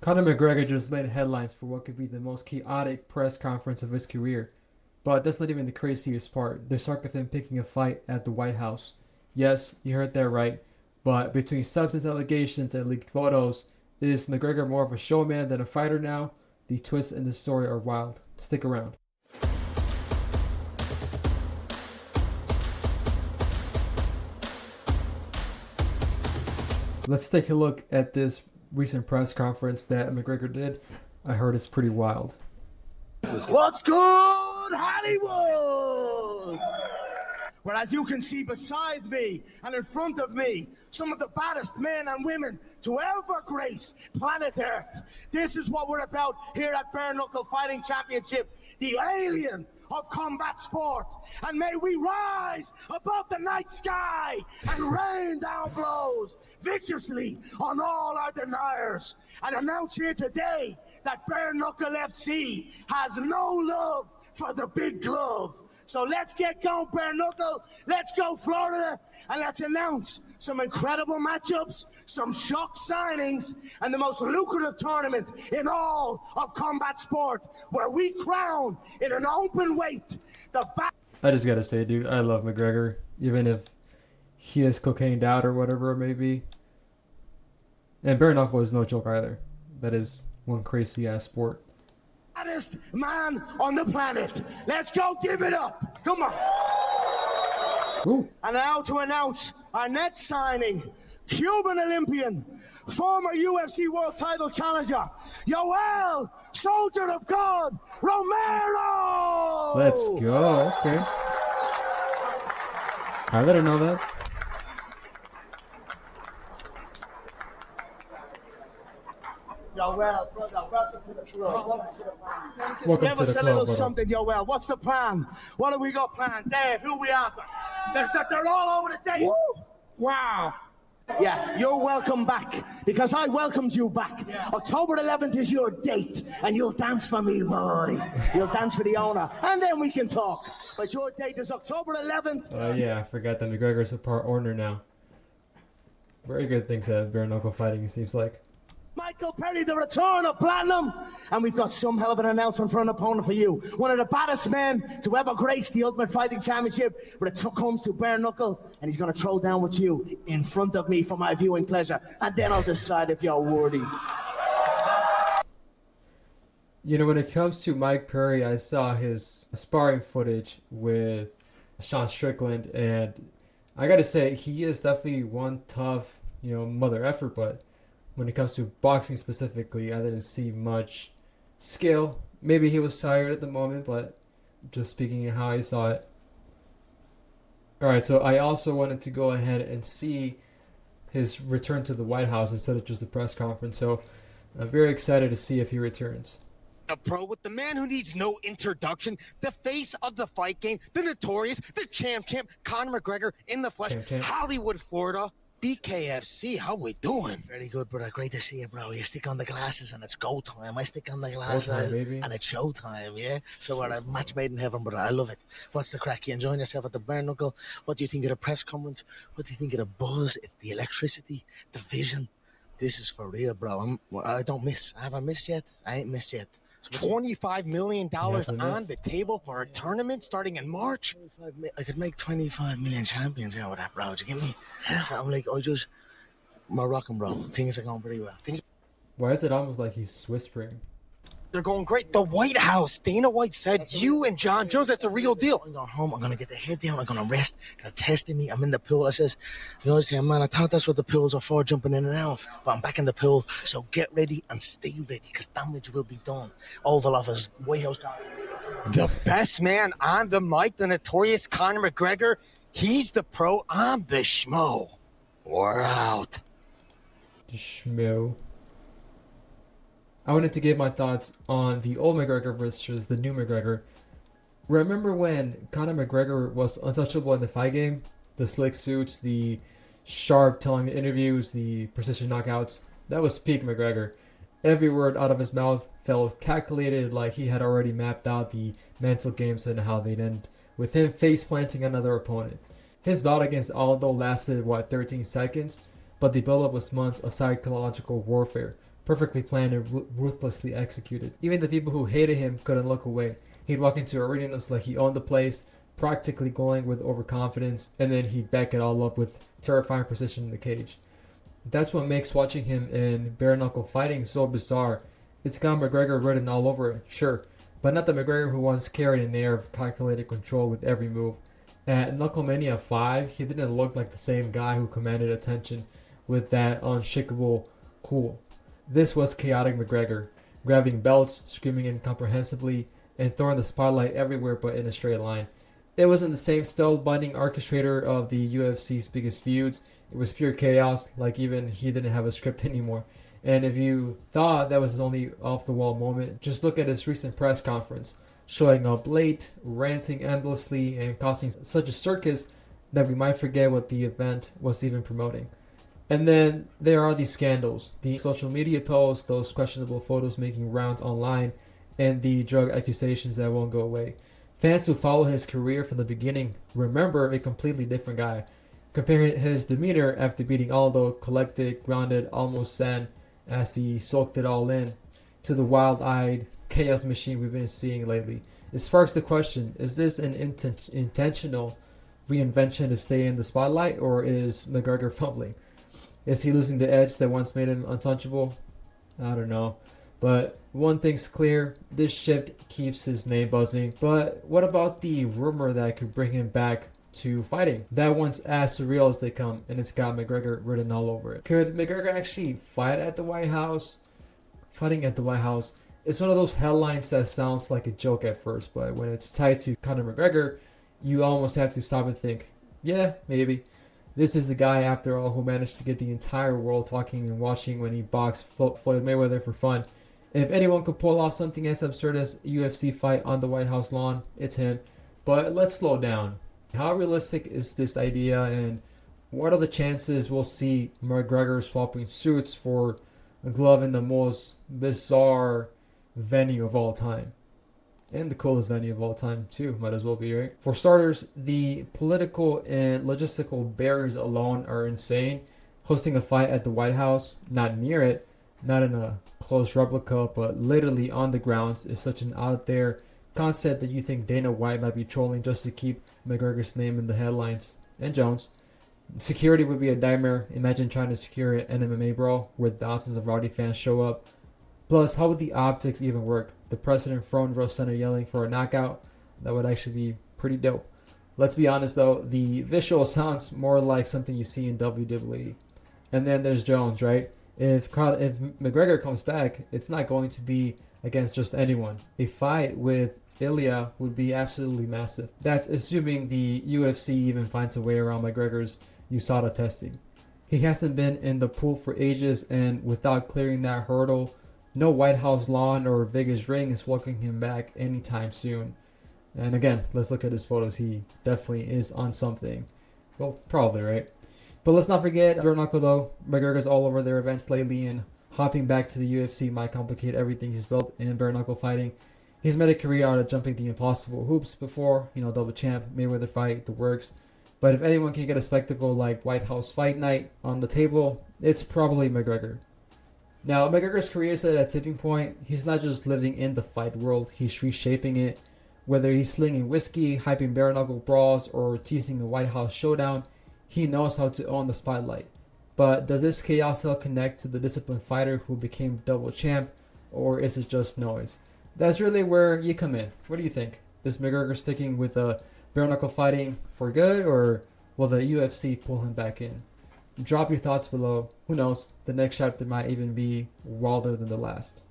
Conor McGregor just made headlines for what could be the most chaotic press conference of his career. But that's not even the craziest part. There's talk of him picking a fight at the White House. Yes, you heard that right. But between substance allegations and leaked photos, is McGregor more of a showman than a fighter now? The twists in the story are wild. Stick around. Let's take a look at this recent press conference that McGregor did. I heard it's pretty wild. What's good, Hollywood? Well, as you can see beside me and in front of me, some of the baddest men and women to ever grace planet Earth. This is what we're about here at Bare Knuckle Fighting Championship, the alien of combat sport. And may we rise above the night sky and rain down blows viciously on all our deniers. And announce here today that Bare Knuckle FC has no love for the big glove. So let's get going, Bare Knuckle. Let's go, Florida. And let's announce some incredible matchups, some shock signings, and the most lucrative tournament in all of combat sport, where we crown in an open weight the I just gotta say, dude, I love McGregor. Even if he is cocained out or whatever it may be. And bare knuckle is no joke either. That is one crazy ass sport. baddest man on the planet. Let's go give it up. Come on. Ooh. And now to announce our next signing, Cuban Olympian, former UFC World Title Challenger, Yoel, Soldier of God, Romero! Let's go. Okay. I didn't know that. Yoel, brother, welcome to the club. Welcome to the plan. Welcome Give to us the a club, little brother. something, Yoel. What's the plan? What have we got planned? Dave, who we after? They're all over the day. Wow. Yeah, you're welcome back, because I welcomed you back. Yeah. October 11th is your date, and you'll dance for me, boy. You'll dance for the owner, and then we can talk. But your date is October 11th. Oh yeah, I forgot that McGregor's a part owner now. Very good things at bare knuckle fighting, it seems like. Michael Perry, the return of Platinum. And we've got some hell of an announcement for an opponent for you. One of the baddest men to ever grace the Ultimate Fighting Championship when it comes to bare knuckle. And he's going to throw down with you in front of me for my viewing pleasure. And then I'll decide if you're worthy. You know, when it comes to Mike Perry, I saw his sparring footage with Sean Strickland. And I got to say, he is definitely one tough, mother effort. But when it comes to boxing specifically, I didn't see much skill. Maybe he was tired at the moment, but just speaking of how I saw it. Alright, so I also wanted to go ahead and see his return to the White House instead of just the press conference. So I'm very excited to see if he returns. A pro with the man who needs no introduction, the face of the fight game, the notorious, the champ, Conor McGregor in the flesh, Champ. Hollywood, Florida. BKFC, how we doing? Very good, brother. Great to see you, bro. You stick on the glasses and it's go time. I stick on the Go glasses time, baby. and it's show time, yeah? So we're a match made in heaven, brother. I love it. What's the crack? You enjoying yourself at the bare knuckle? What do you think of the press conference? What do you think of the buzz? It's the electricity, the vision. This is for real, bro. I don't miss. Have I missed yet? I ain't missed yet. So $25 million Yes, it on is. the table for a tournament starting in March. I could make 25 million champions out of that, bro. Do you get me? So I'm like, my rock and roll. Things are going pretty well. Why is it almost like he's whispering? They're going great. The White House, Dana White said, you and John Jones, that's a real deal. I'm going home. I'm going to get the head down. I'm going to rest. They're testing me. I'm in the pool. I says, you always say, man, I thought that's what the pools are for, jumping in and out. But I'm back in the pool. So get ready and stay ready, because damage will be done. Oval Office, White House. The best man on the mic, the notorious Conor McGregor. He's the pro. I'm the schmo. We're out. Schmo. I wanted to give my thoughts on the old McGregor versus the new McGregor. Remember when Conor McGregor was untouchable in the fight game? The slick suits, the sharp telling interviews, the precision knockouts. That was peak McGregor. Every word out of his mouth felt calculated, like he had already mapped out the mental games and how they'd end, with him face planting another opponent. His bout against Aldo lasted, 13 seconds? But the build-up was months of psychological warfare, perfectly planned and ruthlessly executed. Even the people who hated him couldn't look away. He'd walk into arenas like he owned the place, practically glowing with overconfidence, and then he'd back it all up with terrifying precision in the cage. That's what makes watching him in bare knuckle fighting so bizarre. It's got McGregor written all over it, sure, but not the McGregor who once carried an air of calculated control with every move. At Knucklemania 5, he didn't look like the same guy who commanded attention with that unshakable cool. This was chaotic McGregor, grabbing belts, screaming incomprehensibly, and throwing the spotlight everywhere but in a straight line. It wasn't the same spellbinding orchestrator of the UFC's biggest feuds. It was pure chaos, like even he didn't have a script anymore. And if you thought that was his only off-the-wall moment, just look at his recent press conference, showing up late, ranting endlessly, and causing such a circus that we might forget what the event was even promoting. And then there are these scandals, the social media posts, those questionable photos making rounds online, and the drug accusations that won't go away. Fans who follow his career from the beginning remember a completely different guy. Compare his demeanor after beating Aldo, collected, grounded, almost zen, as he soaked it all in, to the wild-eyed chaos machine we've been seeing lately. It sparks the question, is this an intentional reinvention to stay in the spotlight, or is McGregor fumbling? Is he losing the edge that once made him untouchable? I don't know. But one thing's clear, this shift keeps his name buzzing. But what about the rumor that could bring him back to fighting? That one's as surreal as they come, and it's got McGregor written all over it. Could McGregor actually fight at the White House? Fighting at the White House is one of those headlines that sounds like a joke at first, but when it's tied to Conor McGregor, you almost have to stop and think, yeah, maybe. This is the guy, after all, who managed to get the entire world talking and watching when he boxed Floyd Mayweather for fun. If anyone could pull off something as absurd as a UFC fight on the White House lawn, it's him. But let's slow down. How realistic is this idea, and what are the chances we'll see McGregor swapping suits for a glove in the most bizarre venue of all time? And the coolest venue of all time, too, might as well be, right? For starters, the political and logistical barriers alone are insane. Hosting a fight at the White House, not near it, not in a close replica, but literally on the grounds, is such an out there concept that you think Dana White might be trolling just to keep McGregor's name in the headlines. And Jones. Security would be a nightmare. Imagine trying to secure an MMA brawl where thousands of Rowdy fans show up. Plus, how would the optics even work? The president front row center yelling for a knockout? That would actually be pretty dope. Let's be honest though, the visual sounds more like something you see in WWE. And then there's Jones, right? If McGregor comes back, it's not going to be against just anyone. A fight with Ilya would be absolutely massive. That's assuming the UFC even finds a way around McGregor's USADA testing. He hasn't been in the pool for ages, and without clearing that hurdle, no White House lawn or Vegas ring is welcoming him back anytime soon. And again, let's look at his photos. He definitely is on something. Well, probably, right? But let's not forget, bare knuckle though. McGregor's all over their events lately, and hopping back to the UFC might complicate everything he's built in bare knuckle fighting. He's made a career out of jumping the impossible hoops before, double champ, Mayweather fight, the works. But if anyone can get a spectacle like White House Fight Night on the table, it's probably McGregor. Now, McGregor's career is at a tipping point. He's not just living in the fight world, he's reshaping it. Whether he's slinging whiskey, hyping bare knuckle brawls, or teasing a White House showdown, he knows how to own the spotlight. But does this chaos still connect to the disciplined fighter who became double champ, or is it just noise? That's really where you come in. What do you think? Is McGregor sticking with bare knuckle fighting for good, or will the UFC pull him back in? Drop your thoughts below. Who knows? The next chapter might even be wilder than the last.